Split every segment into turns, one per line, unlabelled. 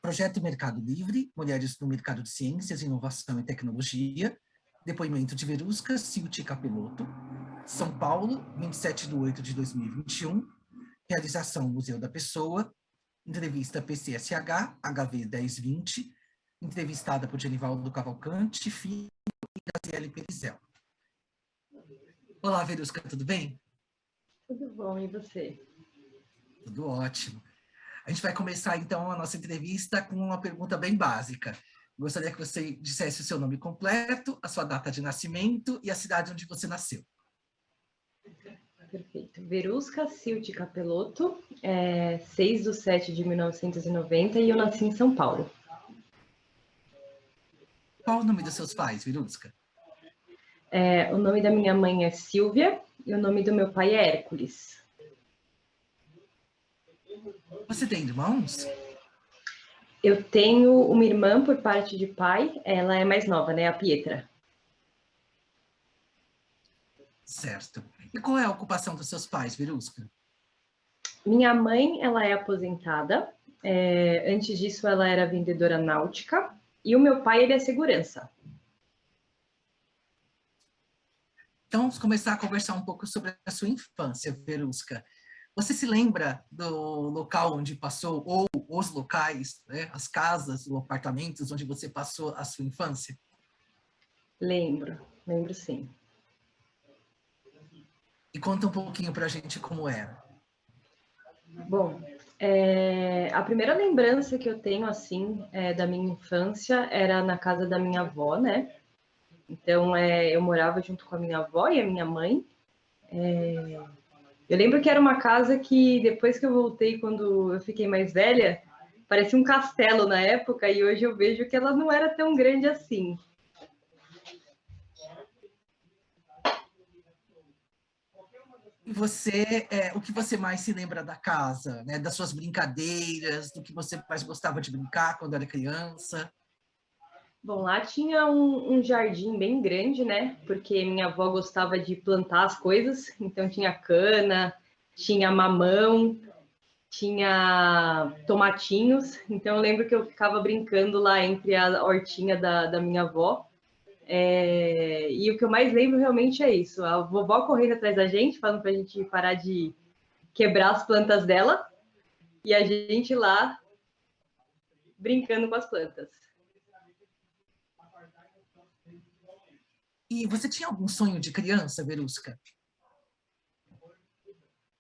Projeto Mercado Livre, Mulheres no Mercado de Ciências, Inovação e Tecnologia, depoimento de Verusca Silti Capeloto, São Paulo, 27/8/2021, realização Museu da Pessoa, entrevista PCSH, HV 1020, entrevistada por Genivaldo Cavalcante, Filho e Graziele Perizel. Olá, Verusca, tudo bem?
Tudo bom, e você?
Tudo ótimo. A gente vai começar, então, a nossa entrevista com uma pergunta bem básica. Gostaria que você dissesse o seu nome completo, a sua data de nascimento e a cidade onde você nasceu.
Perfeito. Verusca Silti Capeloto, 6/7/1990, e eu nasci em São Paulo.
Qual o nome dos seus pais, Verusca?
O nome da minha mãe é Silvia e o nome do meu pai é Hércules.
Você tem irmãos?
Eu tenho uma irmã por parte de pai, ela é mais nova, né? A Pietra.
Certo. E qual é a ocupação dos seus pais, Verusca?
Minha mãe, ela é aposentada. Antes disso, ela era vendedora náutica. E o meu pai, ele é segurança.
Então, vamos começar a conversar um pouco sobre a sua infância, Verusca. Você se lembra do local onde passou, ou os locais, né, as casas ou apartamentos onde você passou a sua infância?
Lembro sim.
E conta um pouquinho para a gente como era.
Bom, a primeira lembrança que eu tenho, assim, da minha infância era na casa da minha avó, né? Então, eu morava junto com a minha avó e a minha mãe. Eu lembro que era uma casa que, depois que eu voltei, quando eu fiquei mais velha, parecia um castelo na época, e hoje eu vejo que ela não era tão grande assim.
E você, o que você mais se lembra da casa, né? Das suas brincadeiras, do que você mais gostava de brincar quando era criança?
Bom, lá tinha um jardim bem grande, né? Porque minha avó gostava de plantar as coisas, então tinha cana, tinha mamão, tinha tomatinhos. Então eu lembro que eu ficava brincando lá entre a hortinha da minha avó. E o que eu mais lembro realmente é isso: a vovó correndo atrás da gente, falando para a gente parar de quebrar as plantas dela, e a gente lá brincando com as plantas.
E você tinha algum sonho de criança, Verusca?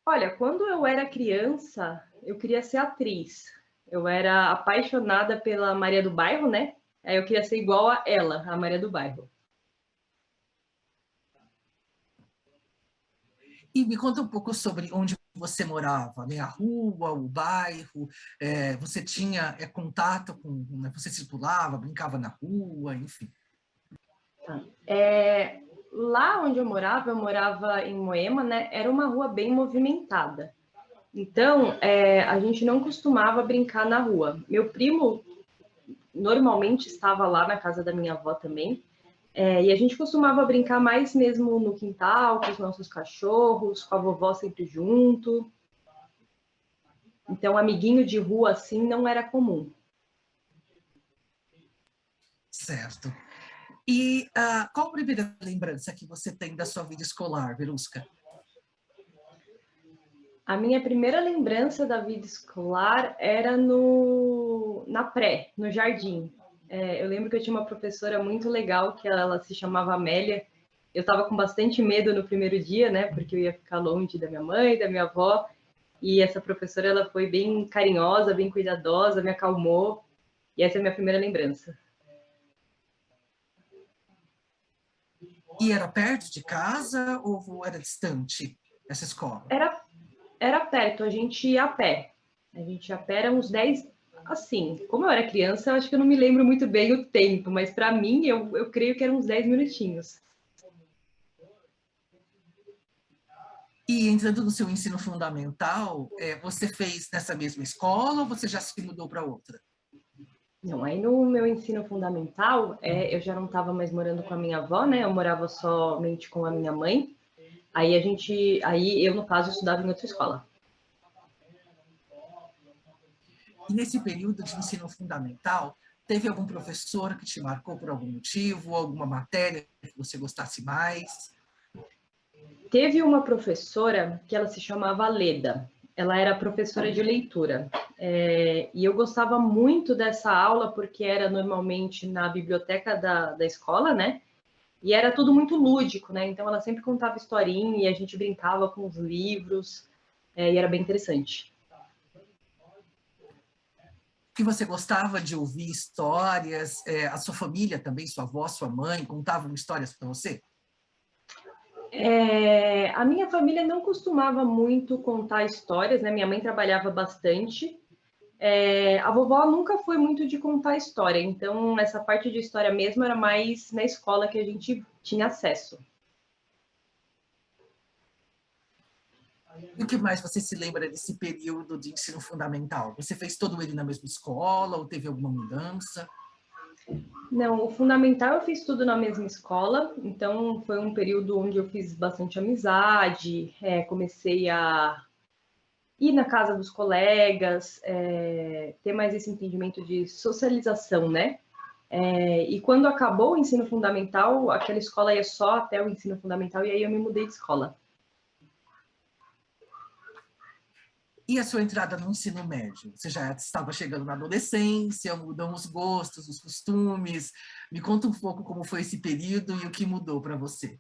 Olha, quando eu era criança, eu queria ser atriz. Eu era apaixonada pela Maria do Bairro, né? Aí eu queria ser igual a ela, a Maria do Bairro.
E me conta um pouco sobre onde você morava, né? A rua, o bairro, você tinha contato com, né? Você circulava, brincava na rua, enfim.
Lá onde eu morava em Moema, né? Era uma rua bem movimentada. Então, a gente não costumava brincar na rua. Meu primo normalmente estava lá na casa da minha avó também. E a gente costumava brincar mais mesmo no quintal, com os nossos cachorros, com a vovó sempre junto. Então, amiguinho de rua assim não era comum.
Certo. E qual a primeira lembrança que você tem da sua vida escolar, Verusca?
A minha primeira lembrança da vida escolar era na pré, no jardim. Eu lembro que eu tinha uma professora muito legal, que ela se chamava Amélia. Eu estava com bastante medo no primeiro dia, né? Porque eu ia ficar longe da minha mãe, da minha avó. E essa professora, ela foi bem carinhosa, bem cuidadosa, me acalmou. E essa é a minha primeira lembrança.
E era perto de casa ou era distante essa escola?
Era perto, a gente ia a pé. A gente ia a pé, era uns 10. Assim, como eu era criança, eu acho que eu não me lembro muito bem o tempo, mas para mim, eu creio que eram uns 10 minutinhos.
E entrando no seu ensino fundamental, você fez nessa mesma escola ou você já se mudou para outra?
Não, aí no meu ensino fundamental, eu já não estava mais morando com a minha avó, né? Eu morava somente com a minha mãe. Aí eu, no caso, estudava em outra escola.
E nesse período de ensino fundamental, teve algum professor que te marcou por algum motivo, alguma matéria que você gostasse mais?
Teve uma professora que ela se chamava Leda. Ela era professora de leitura. E eu gostava muito dessa aula porque era normalmente na biblioteca da escola, né? E era tudo muito lúdico, né? Então ela sempre contava historinha e a gente brincava com os livros, e era bem interessante.
Que você gostava de ouvir histórias, a sua família também, sua avó, sua mãe, contavam histórias para você?
A minha família não costumava muito contar histórias, né? Minha mãe trabalhava bastante. A vovó nunca foi muito de contar história, então essa parte de história mesmo era mais na escola que a gente tinha acesso.
E o que mais você se lembra desse período de ensino fundamental? Você fez todo ele na mesma escola ou teve alguma mudança?
Não, o fundamental eu fiz tudo na mesma escola, então foi um período onde eu fiz bastante amizade, comecei a ir na casa dos colegas, ter mais esse entendimento de socialização, né? E quando acabou o ensino fundamental, aquela escola ia só até o ensino fundamental e aí eu me mudei de escola.
E a sua entrada no ensino médio? Você já estava chegando na adolescência, mudam os gostos, os costumes. Me conta um pouco como foi esse período e o que mudou para você.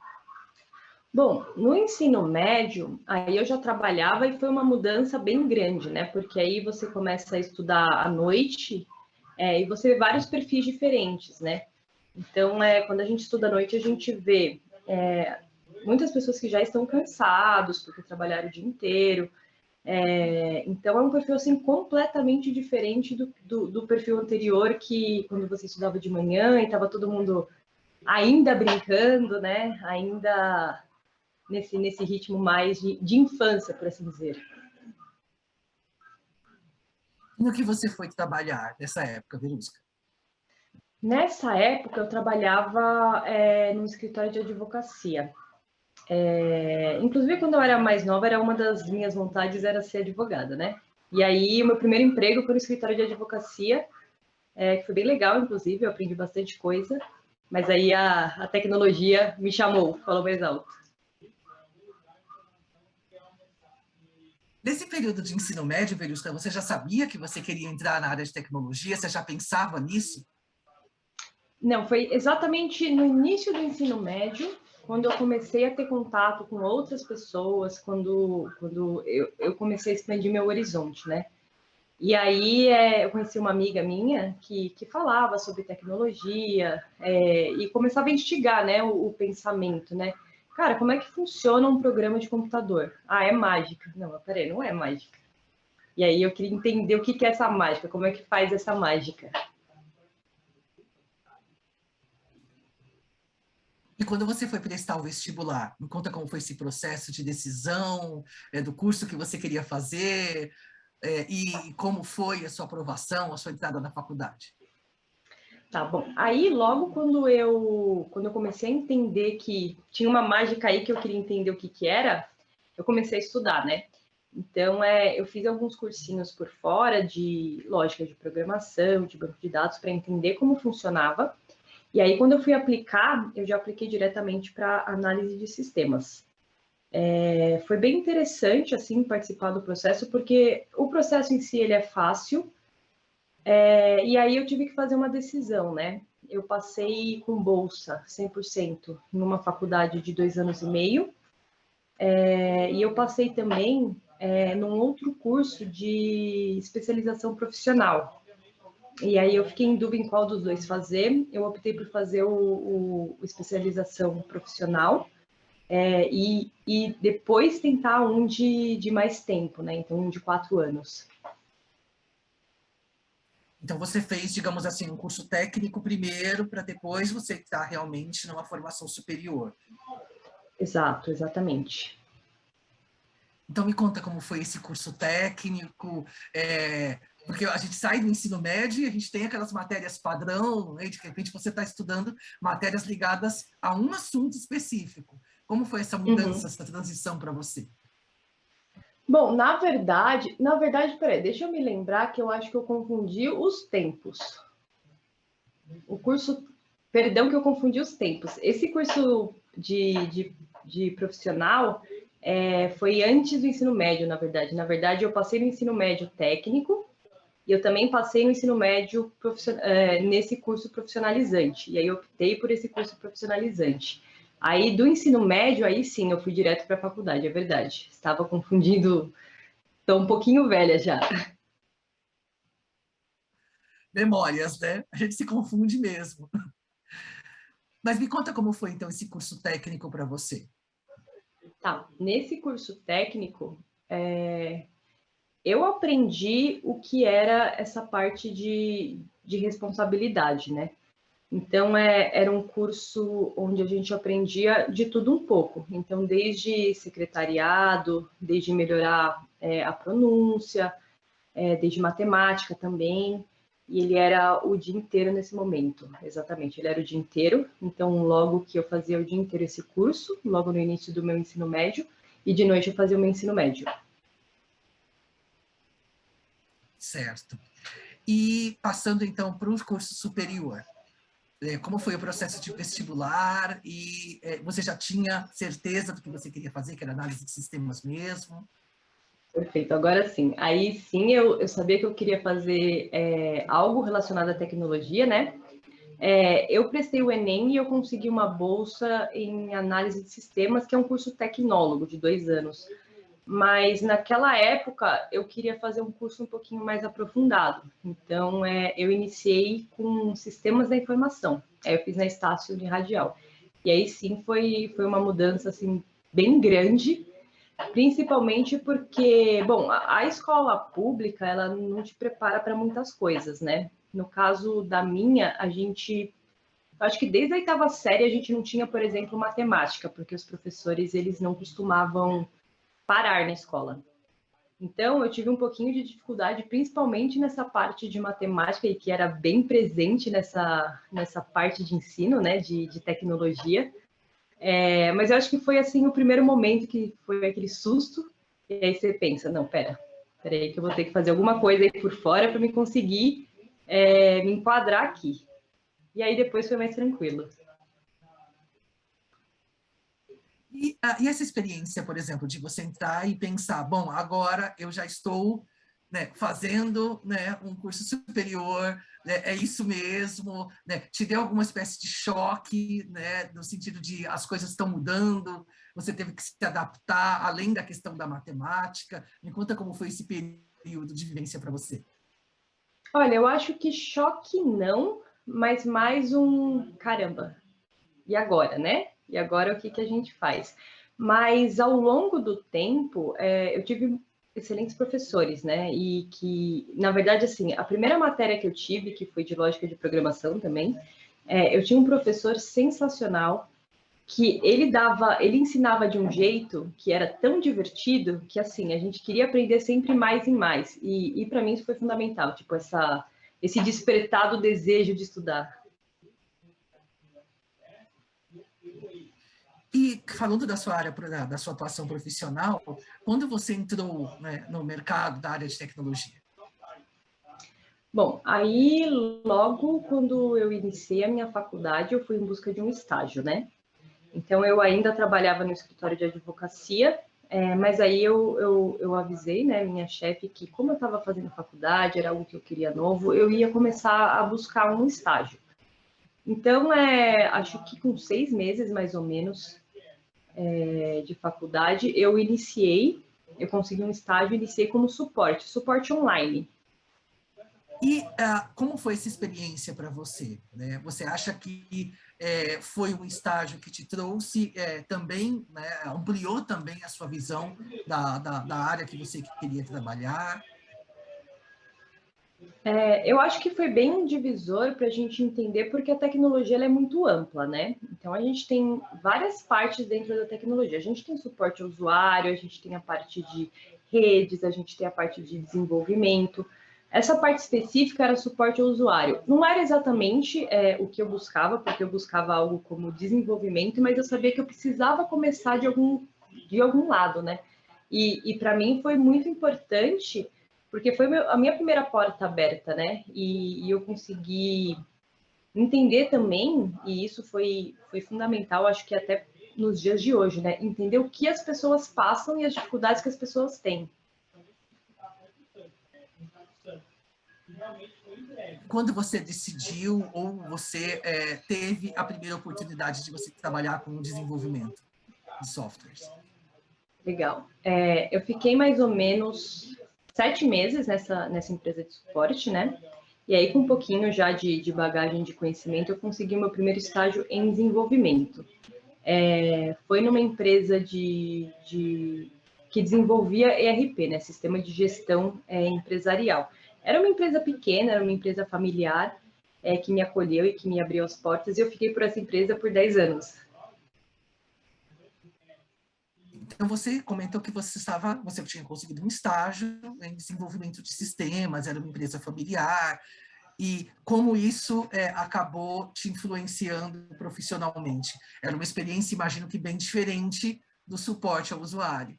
Bom, no ensino médio, aí eu já trabalhava e foi uma mudança bem grande, né? Porque aí você começa a estudar à noite, e você vê vários perfis diferentes, né? Então, quando a gente estuda à noite, a gente vê muitas pessoas que já estão cansados porque trabalharam o dia inteiro. Então, é um perfil assim completamente diferente do perfil anterior, que quando você estudava de manhã e estava todo mundo ainda brincando, né? Ainda nesse ritmo mais de infância, por assim dizer.
E no que você foi trabalhar nessa época, Verusca?
Nessa época, eu trabalhava num escritório de advocacia. Inclusive, quando eu era mais nova, era uma das minhas vontades era ser advogada, né? E aí, o meu primeiro emprego foi no escritório de advocacia, que foi bem legal, inclusive, eu aprendi bastante coisa. Mas aí a tecnologia me chamou, falou mais alto.
Nesse período de ensino médio, Verusca, você já sabia que você queria entrar na área de tecnologia? Você já pensava nisso?
Não, foi exatamente no início do ensino médio, quando eu comecei a ter contato com outras pessoas, quando eu comecei a expandir meu horizonte, né? E aí eu conheci uma amiga minha que falava sobre tecnologia e começava a instigar, né, o pensamento, né? Cara, como é que funciona um programa de computador? Ah, é mágica. Não, peraí, não é mágica. E aí eu queria entender o que é essa mágica, como é que faz essa mágica.
E quando você foi prestar o vestibular, me conta como foi esse processo de decisão, do curso que você queria fazer, e como foi a sua aprovação, a sua entrada na faculdade.
Tá bom. Aí, logo quando eu comecei a entender que tinha uma mágica aí que eu queria entender o que era, eu comecei a estudar, né? Então, eu fiz alguns cursinhos por fora de lógica de programação, de banco de dados, para entender como funcionava. E aí, quando eu fui aplicar, eu já apliquei diretamente para análise de sistemas. Foi bem interessante, assim, participar do processo, porque o processo em si, ele é fácil, e aí eu tive que fazer uma decisão, né? Eu passei com bolsa 100% numa faculdade de 2 anos e meio, e eu passei também num outro curso de especialização profissional. E aí eu fiquei em dúvida em qual dos dois fazer. Eu optei por fazer o especialização profissional e depois tentar um de mais tempo, né? Então, um de 4 anos.
Então, você fez, digamos assim, um curso técnico primeiro, para depois você estar realmente numa formação superior.
Exato, exatamente.
Então, me conta como foi esse curso técnico, porque a gente sai do ensino médio e a gente tem aquelas matérias padrão, né? De repente você está estudando matérias ligadas a um assunto específico. Como foi essa mudança,
Uhum.
essa transição para você?
Bom, na verdade, peraí, deixa eu me lembrar que eu acho que eu confundi os tempos. O curso, perdão que eu confundi os tempos. Esse curso de profissional foi antes do ensino médio, na verdade. Na verdade, eu passei no ensino médio técnico e eu também passei no ensino médio nesse curso profissionalizante. E aí eu optei por esse curso profissionalizante. Aí do ensino médio, aí sim, eu fui direto para a faculdade, é verdade. Estava confundindo, estou um pouquinho velha já.
Memórias, né? A gente se confunde mesmo. Mas me conta como foi, então, esse curso técnico para você.
Tá, nesse curso técnico, eu aprendi o que era essa parte de responsabilidade, né? Então, era um curso onde a gente aprendia de tudo um pouco. Então, desde secretariado, desde melhorar a pronúncia, desde matemática também. E ele era o dia inteiro nesse momento, exatamente. Ele era o dia inteiro. Então, logo que eu fazia o dia inteiro esse curso, logo no início do meu ensino médio, e de noite eu fazia o meu ensino médio.
Certo. E passando, então, para o curso superior, como foi o processo de vestibular? E você já tinha certeza do que você queria fazer, que era análise de sistemas mesmo?
Perfeito, agora sim. Aí sim eu sabia que eu queria fazer algo relacionado à tecnologia, né? Eu prestei o Enem e eu consegui uma bolsa em análise de sistemas, que é um curso tecnólogo de 2 anos. Mas naquela época eu queria fazer um curso um pouquinho mais aprofundado. Então eu iniciei com sistemas da informação. Aí eu fiz na Estácio de Radial. E aí sim foi uma mudança assim bem grande, principalmente porque, bom, a escola pública, ela não te prepara para muitas coisas, né? No caso da minha, acho que desde a oitava série a gente não tinha, por exemplo, matemática, porque os professores, eles não costumavam parar na escola. Então, eu tive um pouquinho de dificuldade, principalmente nessa parte de matemática, e que era bem presente nessa parte de ensino, né, de tecnologia. Mas eu acho que foi assim o primeiro momento que foi aquele susto, e aí você pensa, não, pera aí que eu vou ter que fazer alguma coisa aí por fora para me conseguir me enquadrar aqui. E aí depois foi mais tranquilo.
E essa experiência, por exemplo, de você entrar e pensar, bom, agora eu já estou, né, fazendo, né, um curso superior, né, é isso mesmo, né, te deu alguma espécie de choque, né, no sentido de as coisas estão mudando, você teve que se adaptar, além da questão da matemática. Me conta como foi esse período de vivência para você.
Olha, eu acho que choque não, mas mais um caramba. E agora, né? E agora o que a gente faz? Mas ao longo do tempo, eu tive excelentes professores, né? E que, na verdade, assim, a primeira matéria que eu tive, que foi de lógica de programação também, eu tinha um professor sensacional que ele ensinava de um jeito que era tão divertido que, assim, a gente queria aprender sempre mais e mais. E para mim isso foi fundamental, tipo, esse despertar do desejo de estudar.
E falando da sua área, da sua atuação profissional, quando você entrou, né, no mercado da área de tecnologia?
Bom, aí logo quando eu iniciei a minha faculdade, eu fui em busca de um estágio, né? Então eu ainda trabalhava no escritório de advocacia, mas aí eu avisei, né, minha chefe, que como eu estava fazendo faculdade, era algo que eu queria novo, eu ia começar a buscar um estágio. Então, acho que com 6 meses, mais ou menos, de faculdade, eu consegui um estágio, iniciei como suporte online.
E como foi essa experiência para você? Né? Você acha que foi um estágio que te trouxe também, né, ampliou também a sua visão da área que você queria trabalhar?
Eu acho que foi bem um divisor para a gente entender, porque a tecnologia ela é muito ampla, né? Então, a gente tem várias partes dentro da tecnologia. A gente tem suporte ao usuário, a gente tem a parte de redes, a gente tem a parte de desenvolvimento. Essa parte específica era suporte ao usuário. Não era exatamente o que eu buscava, porque eu buscava algo como desenvolvimento, mas eu sabia que eu precisava começar de algum lado, né? E para mim foi muito importante, porque foi a minha primeira porta aberta, né? E eu consegui entender também, e isso foi fundamental, acho que até nos dias de hoje, né? Entender o que as pessoas passam e as dificuldades que as pessoas têm.
Quando você decidiu ou você teve a primeira oportunidade de você trabalhar com o desenvolvimento de softwares?
Legal. Eu fiquei mais ou menos 7 meses nessa empresa de suporte, né? E aí, com um pouquinho já de bagagem de conhecimento, eu consegui o meu primeiro estágio em desenvolvimento. Foi numa empresa que desenvolvia ERP, né? Sistema de Gestão Empresarial. Era uma empresa pequena, era uma empresa familiar, que me acolheu e que me abriu as portas, e eu fiquei por essa empresa por 10 anos.
Então, você comentou que você tinha conseguido um estágio em desenvolvimento de sistemas, era uma empresa familiar, e como isso acabou te influenciando profissionalmente? Era uma experiência, imagino que bem diferente do suporte ao usuário.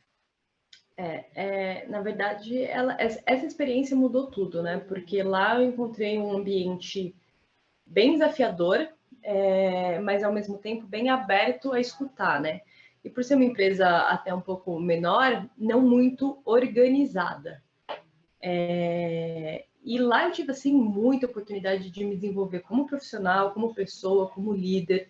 Na verdade, essa experiência mudou tudo, né? Porque lá eu encontrei um ambiente bem desafiador, mas ao mesmo tempo bem aberto a escutar, né? E por ser uma empresa até um pouco menor, não muito organizada. E lá eu tive, assim, muita oportunidade de me desenvolver como profissional, como pessoa, como líder,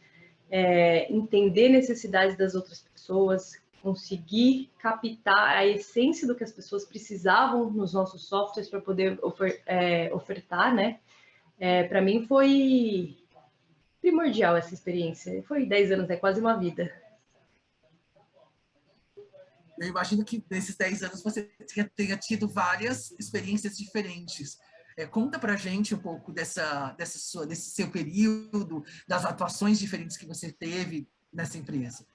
entender necessidades das outras pessoas, conseguir captar a essência do que as pessoas precisavam nos nossos softwares para poder ofertar, né? Para mim foi primordial essa experiência. Foi 10 anos, é quase uma vida.
Eu imagino que nesses 10 anos você tenha tido várias experiências diferentes. Conta para a gente um pouco desse seu período, das atuações diferentes que você teve nessa empresa.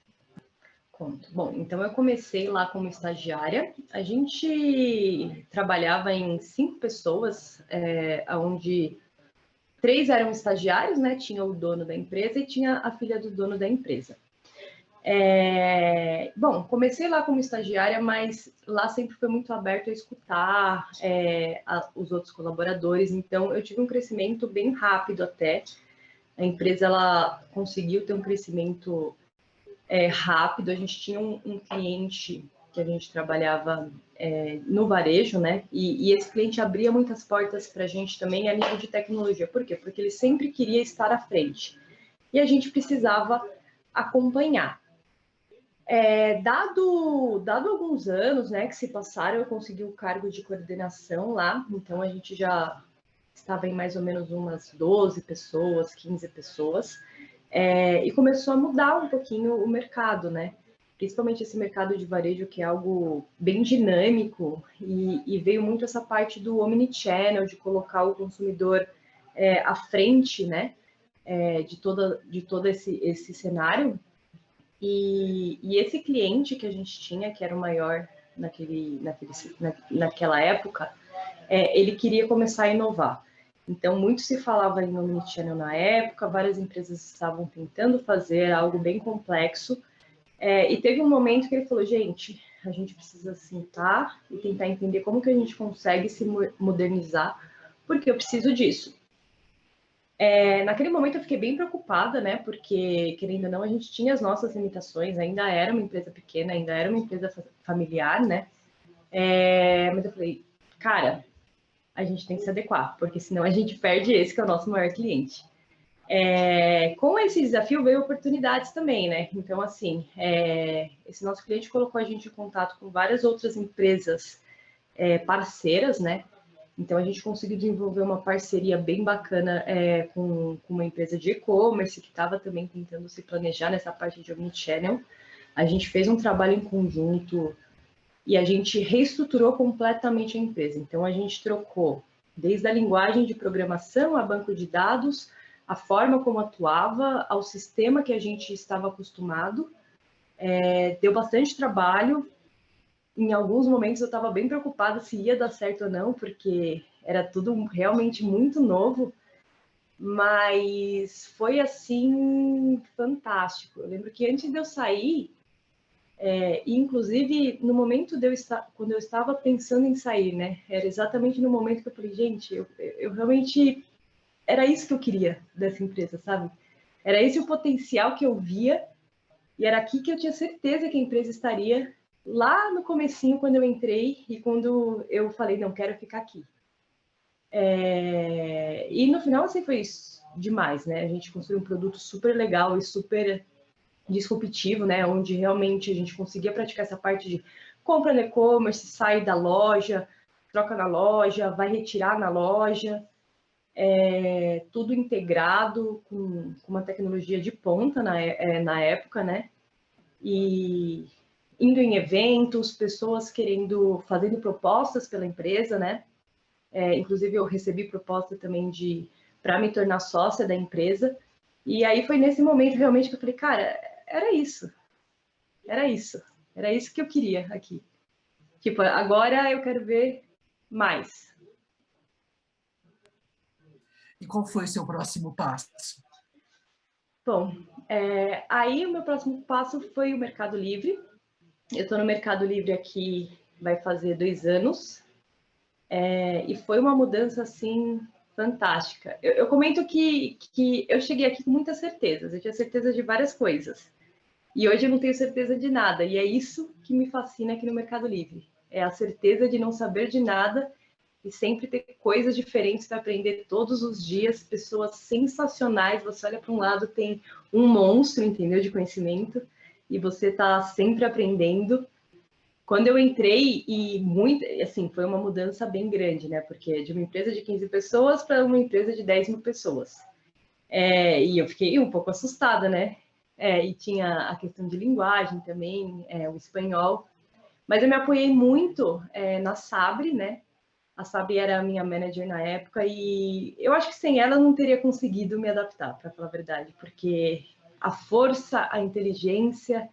Conto. Bom, então eu comecei lá como estagiária. A gente trabalhava em 5 pessoas, onde 3 eram estagiários, né? Tinha o dono da empresa e tinha a filha do dono da empresa. Bom, comecei lá como estagiária, mas lá sempre foi muito aberto a escutar os outros colaboradores, então eu tive um crescimento bem rápido até. A empresa ela conseguiu ter um crescimento rápido. A gente tinha um cliente que a gente trabalhava no varejo, né? E esse cliente abria muitas portas para a gente também a nível de tecnologia. Por quê? Porque ele sempre queria estar à frente. E a gente precisava acompanhar. Dado alguns anos, né, que se passaram, eu consegui o cargo de coordenação lá, então a gente já estava em mais ou menos umas 12 pessoas, 15 pessoas, e começou a mudar um pouquinho o mercado, né? Principalmente esse mercado de varejo, que é algo bem dinâmico, e veio muito essa parte do omnichannel, de colocar o consumidor à frente, né, de todo esse cenário. E esse cliente que a gente tinha, que era o maior naquela época, ele queria começar a inovar. Então, muito se falava em omnichannel na época, várias empresas estavam tentando fazer algo bem complexo, e teve um momento que ele falou, gente, a gente precisa sentar e tentar entender como que a gente consegue se modernizar, porque eu preciso disso. Naquele momento eu fiquei bem preocupada, né? Porque, querendo ou não, a gente tinha as nossas limitações, ainda era uma empresa pequena, ainda era uma empresa familiar, né? Mas eu falei, cara, a gente tem que se adequar, porque senão a gente perde esse que é o nosso maior cliente. Com esse desafio veio oportunidades também, né? Então, assim, esse nosso cliente colocou a gente em contato com várias outras empresas parceiras, né? Então, a gente conseguiu desenvolver uma parceria bem bacana com uma empresa de e-commerce que estava também tentando se planejar nessa parte de omnichannel. A gente fez um trabalho em conjunto e a gente reestruturou completamente a empresa. Então, a gente trocou desde a linguagem de programação a banco de dados, a forma como atuava, ao sistema que a gente estava acostumado. Deu bastante trabalho. Em alguns momentos eu estava bem preocupada se ia dar certo ou não, porque era tudo realmente muito novo, mas foi assim fantástico. Eu lembro que antes de eu sair, E, inclusive, no momento quando eu estava pensando em sair, né? Era exatamente no momento que eu falei, gente, eu realmente... Era isso que eu queria dessa empresa, sabe? Era esse o potencial que eu via, e era aqui que eu tinha certeza que a empresa estaria, lá no comecinho, quando eu entrei, e quando eu falei, não, quero ficar aqui. E no final, assim, foi demais, né? A gente construiu um produto super legal e super disruptivo, né? Onde realmente a gente conseguia praticar essa parte de compra no e-commerce, sai da loja, troca na loja, vai retirar na loja, tudo integrado com uma tecnologia de ponta na época, né? E indo em eventos, pessoas fazendo propostas pela empresa, né? Inclusive eu recebi proposta também para me tornar sócia da empresa. E aí foi nesse momento realmente que eu falei, cara, era isso. Era isso. Era isso que eu queria aqui. Tipo, agora eu quero ver mais.
E qual foi o seu próximo passo?
Bom, aí o meu próximo passo foi o Mercado Livre. Eu estou no Mercado Livre aqui, vai fazer 2 anos. E foi uma mudança, assim, fantástica. Eu comento que eu cheguei aqui com muitas certezas. Eu tinha certeza de várias coisas. E hoje eu não tenho certeza de nada. E é isso que me fascina aqui no Mercado Livre. É a certeza de não saber de nada e sempre ter coisas diferentes para aprender todos os dias, pessoas sensacionais. Você olha para um lado, tem um monstro, entendeu, de conhecimento, e você está sempre aprendendo. Quando eu entrei, assim, foi uma mudança bem grande, né? Porque de uma empresa de 15 pessoas para uma empresa de 10 mil pessoas. E eu fiquei um pouco assustada, né? E tinha a questão de linguagem também, o espanhol. Mas eu me apoiei muito na Sabre, né? A Sabi era a minha manager na época e eu acho que sem ela eu não teria conseguido me adaptar, para falar a verdade, porque a força, a inteligência,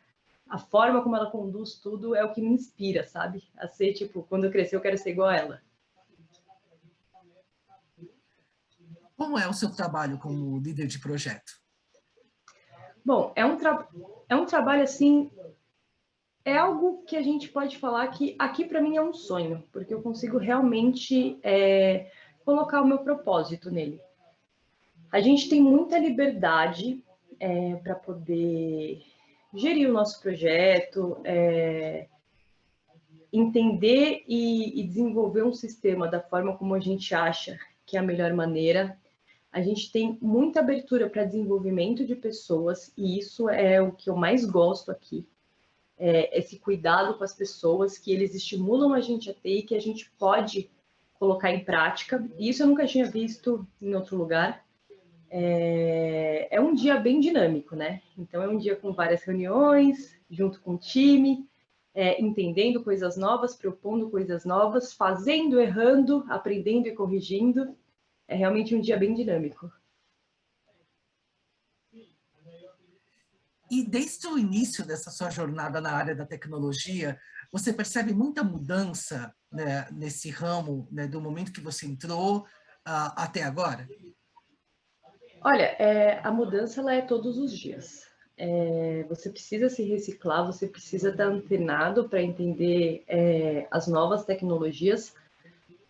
a forma como ela conduz tudo é o que me inspira, sabe? A ser, tipo, quando eu crescer eu quero ser igual a ela.
Como é o seu trabalho como líder de projeto?
Bom, é um trabalho assim, é algo que a gente pode falar que aqui para mim é um sonho, porque eu consigo realmente colocar o meu propósito nele. A gente tem muita liberdade para poder gerir o nosso projeto, entender e desenvolver um sistema da forma como a gente acha que é a melhor maneira. A gente tem muita abertura para desenvolvimento de pessoas e isso é o que eu mais gosto aqui. Esse cuidado com as pessoas, que eles estimulam a gente a ter e que a gente pode colocar em prática. E isso eu nunca tinha visto em outro lugar. É um dia bem dinâmico, né? Então, é um dia com várias reuniões, junto com o time, entendendo coisas novas, propondo coisas novas, fazendo, errando, aprendendo e corrigindo. É realmente um dia bem dinâmico.
E desde o início dessa sua jornada na área da tecnologia, você percebe muita mudança, né, nesse ramo, né, do momento que você entrou até agora?
Olha, a mudança ela é todos os dias. Você precisa se reciclar, você precisa estar antenado para entender as novas tecnologias.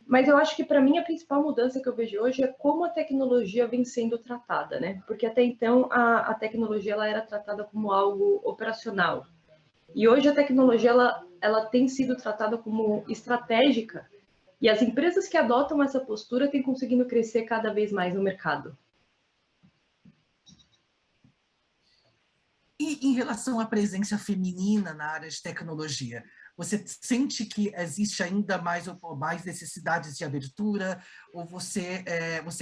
Mas eu acho que para mim a principal mudança que eu vejo hoje é como a tecnologia vem sendo tratada, né? Porque até então a tecnologia ela era tratada como algo operacional. E hoje a tecnologia ela tem sido tratada como estratégica. E as empresas que adotam essa postura têm conseguido crescer cada vez mais no mercado.
E em relação à presença feminina na área de tecnologia, você sente que existe ainda mais necessidades de abertura? Ou você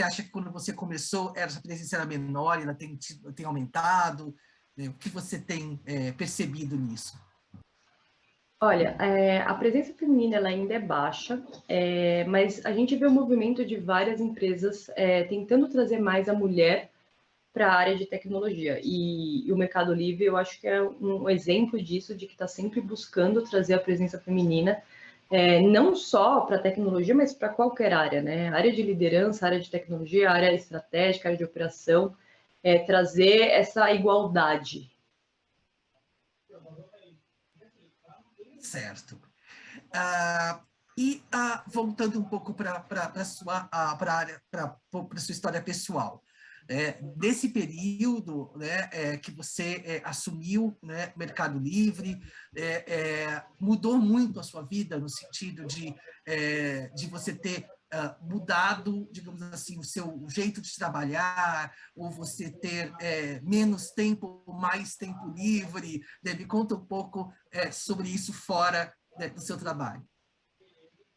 acha que quando você começou, essa presença era menor e ela tem aumentado? Né? O que você tem percebido nisso?
Olha, a presença feminina ela ainda é baixa, mas a gente vê o movimento de várias empresas tentando trazer mais a mulher para a área de tecnologia. E o Mercado Livre, eu acho que é um exemplo disso, de que está sempre buscando trazer a presença feminina, não só para a tecnologia, mas para qualquer área, né? Área de liderança, área de tecnologia, área estratégica, área de operação, trazer essa igualdade.
Certo. Voltando um pouco para a sua área, para sua história pessoal, desse período, né, que você assumiu, né, Mercado Livre, mudou muito a sua vida no sentido de você ter mudado, digamos assim, o seu jeito de trabalhar, ou você ter menos tempo, mais tempo livre, né? Me conta um pouco sobre isso fora, né, do seu trabalho.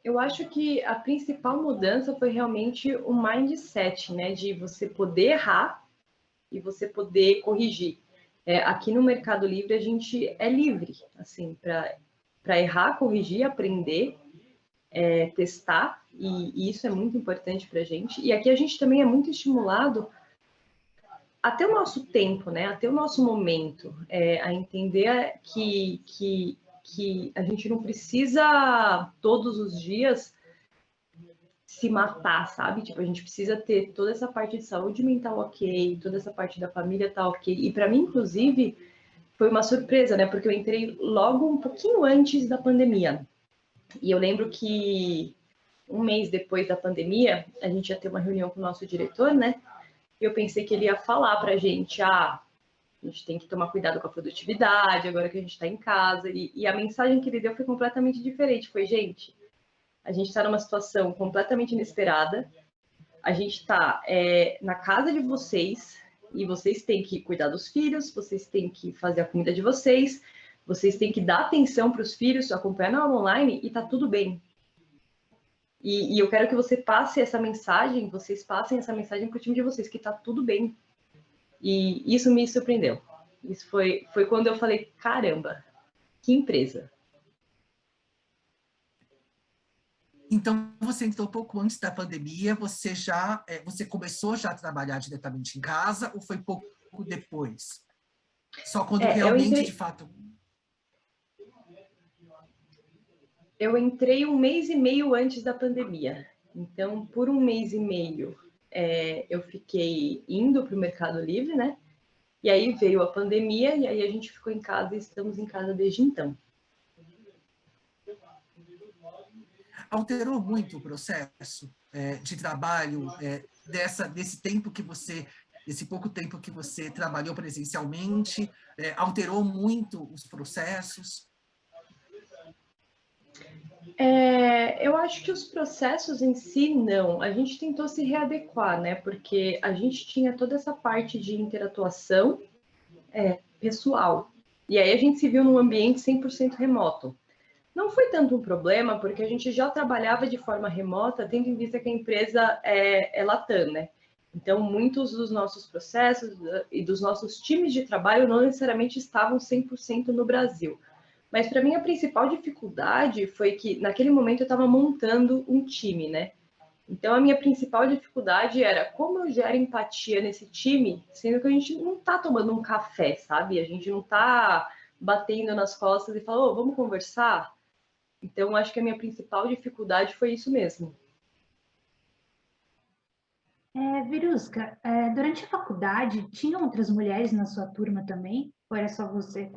Eu acho que a principal mudança foi realmente o mindset, né? De você poder errar e você poder corrigir. Aqui no Mercado Livre a gente é livre, assim, para errar, corrigir, aprender, testar, e isso é muito importante para a gente. E aqui a gente também é muito estimulado a ter o nosso tempo, né? A ter o nosso momento, a entender que a gente não precisa todos os dias se matar, sabe? Tipo, a gente precisa ter toda essa parte de saúde mental ok, toda essa parte da família tá ok. E para mim, inclusive, foi uma surpresa, né? Porque eu entrei logo um pouquinho antes da pandemia. E eu lembro que um mês depois da pandemia, a gente ia ter uma reunião com o nosso diretor, né? E eu pensei que ele ia falar pra gente, a gente tem que tomar cuidado com a produtividade, agora que a gente está em casa. E a mensagem que ele deu foi completamente diferente. Foi, gente, a gente está numa situação completamente inesperada. A gente está na casa de vocês e vocês têm que cuidar dos filhos, vocês têm que fazer a comida de vocês, vocês têm que dar atenção para os filhos, acompanhar na aula online e tá tudo bem. E eu quero que você passe essa mensagem, vocês passem essa mensagem para o time de vocês, que tá tudo bem. E isso me surpreendeu. Isso foi quando eu falei, caramba, que empresa.
Então, você entrou pouco antes da pandemia, você começou já a trabalhar diretamente em casa, ou foi pouco depois? Só quando realmente, de fato...
Eu entrei um mês e meio antes da pandemia. Então, por um mês e meio, eu fiquei indo para o Mercado Livre, né? E aí veio a pandemia, e aí a gente ficou em casa e estamos em casa desde então.
Alterou muito o processo de trabalho desse tempo que esse pouco tempo que você trabalhou presencialmente, alterou muito os processos?
Eu acho que os processos em si, não. A gente tentou se readequar, né? Porque a gente tinha toda essa parte de interatuação pessoal. E aí a gente se viu num ambiente 100% remoto. Não foi tanto um problema, porque a gente já trabalhava de forma remota, tendo em vista que a empresa é Latam, né? Então, muitos dos nossos processos e dos nossos times de trabalho não necessariamente estavam 100% no Brasil. Mas, para mim, a principal dificuldade foi que, naquele momento, eu estava montando um time, né? Então, a minha principal dificuldade era como eu gero empatia nesse time, sendo que a gente não está tomando um café, sabe? A gente não está batendo nas costas e falando, oh, vamos conversar? Então, acho que a minha principal dificuldade foi isso mesmo.
Verusca, durante a faculdade, tinham outras mulheres na sua turma também? Ou era só você?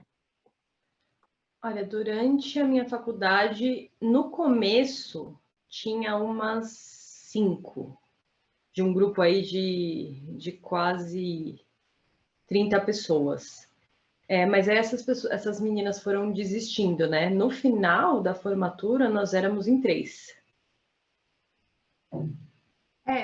Olha, durante a minha faculdade, no começo, tinha umas 5, de um grupo aí de quase 30 pessoas. Mas aí essas meninas foram desistindo, né? No final da formatura, nós éramos em 3.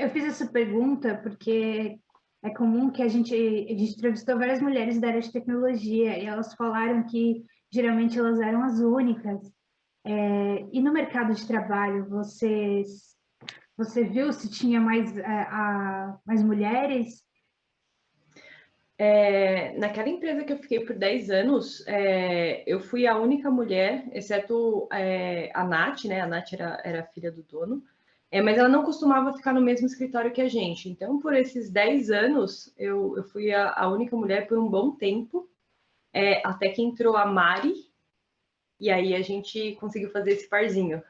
Eu fiz essa pergunta porque é comum que a gente entrevistou várias mulheres da área de tecnologia e elas falaram que geralmente elas eram as únicas. E no mercado de trabalho, você viu se tinha mais mulheres?
Naquela empresa que eu fiquei por 10 anos, eu fui a única mulher, exceto a Nath, né? A Nath era filha do dono, mas ela não costumava ficar no mesmo escritório que a gente. Então, por esses 10 anos, eu fui a única mulher por um bom tempo, até que entrou a Mari, e aí a gente conseguiu fazer esse parzinho.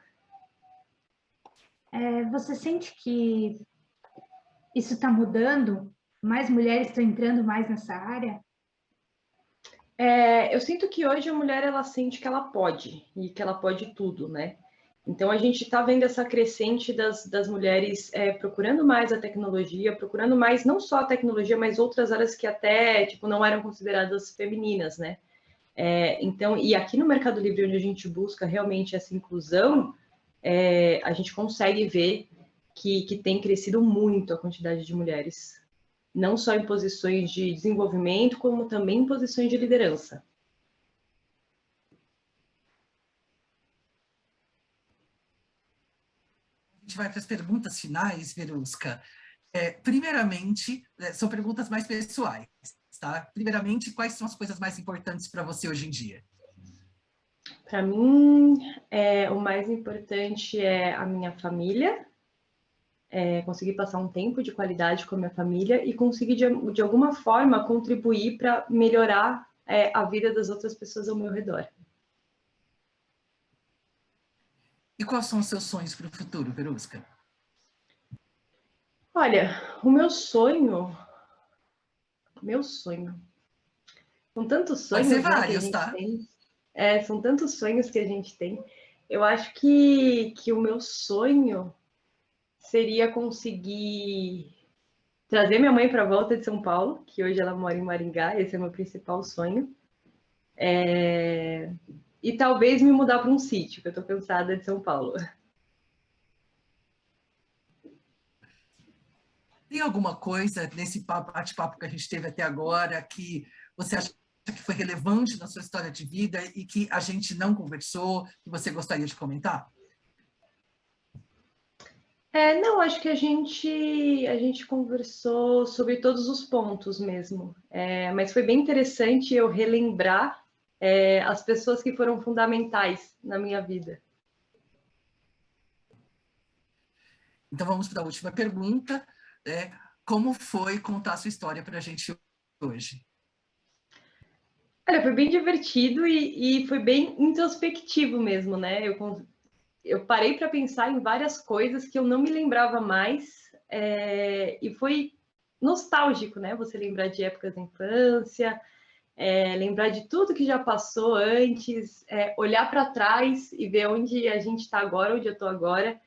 Você sente que isso está mudando? Mais mulheres estão entrando mais nessa área?
Eu sinto que hoje a mulher, ela sente que ela pode, e que ela pode tudo, né? Então, a gente está vendo essa crescente das mulheres procurando mais a tecnologia, procurando mais não só a tecnologia, mas outras áreas que até, tipo, não eram consideradas femininas, né? Então, e aqui no Mercado Livre, onde a gente busca realmente essa inclusão, a gente consegue ver que tem crescido muito a quantidade de mulheres, não só em posições de desenvolvimento, como também em posições de liderança.
A gente vai para as perguntas finais, Verusca. Primeiramente, são perguntas mais pessoais, tá? Primeiramente, quais são as coisas mais importantes para você hoje em dia?
Para mim, o mais importante é a minha família, conseguir passar um tempo de qualidade com a minha família e conseguir, de alguma forma, contribuir para melhorar a vida das outras pessoas ao meu redor.
E quais são os seus sonhos para o futuro, Verusca?
Olha, o meu sonho, são tantos
Pode ser
sonhos, né, que a
vários,
gente
tá?
tem, são tantos sonhos que a gente tem. Eu acho que o meu sonho seria conseguir trazer minha mãe para a volta de São Paulo, que hoje ela mora em Maringá, esse é o meu principal sonho. E talvez me mudar para um sítio, que eu estou cansada de São Paulo.
Tem alguma coisa nesse bate-papo que a gente teve até agora que você acha que foi relevante na sua história de vida e que a gente não conversou, que você gostaria de comentar?
Não, acho que a gente conversou sobre todos os pontos mesmo. Mas foi bem interessante eu relembrar as pessoas que foram fundamentais na minha vida.
Então, vamos para a última pergunta. Como foi contar a sua história para a gente hoje?
Olha, foi bem divertido e foi bem introspectivo mesmo, né? Eu parei para pensar em várias coisas que eu não me lembrava mais, e foi nostálgico, né? Você lembrar de épocas da infância, lembrar de tudo que já passou antes, olhar para trás e ver onde a gente está agora, onde eu estou agora.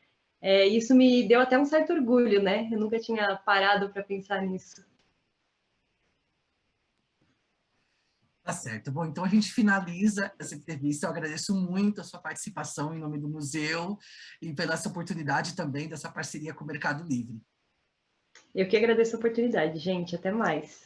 Isso me deu até um certo orgulho, né? Eu nunca tinha parado para pensar nisso.
Tá certo. Bom, então a gente finaliza essa entrevista. Eu agradeço muito a sua participação em nome do museu e pela essa oportunidade também dessa parceria com o Mercado Livre.
Eu que agradeço a oportunidade, gente. Até mais.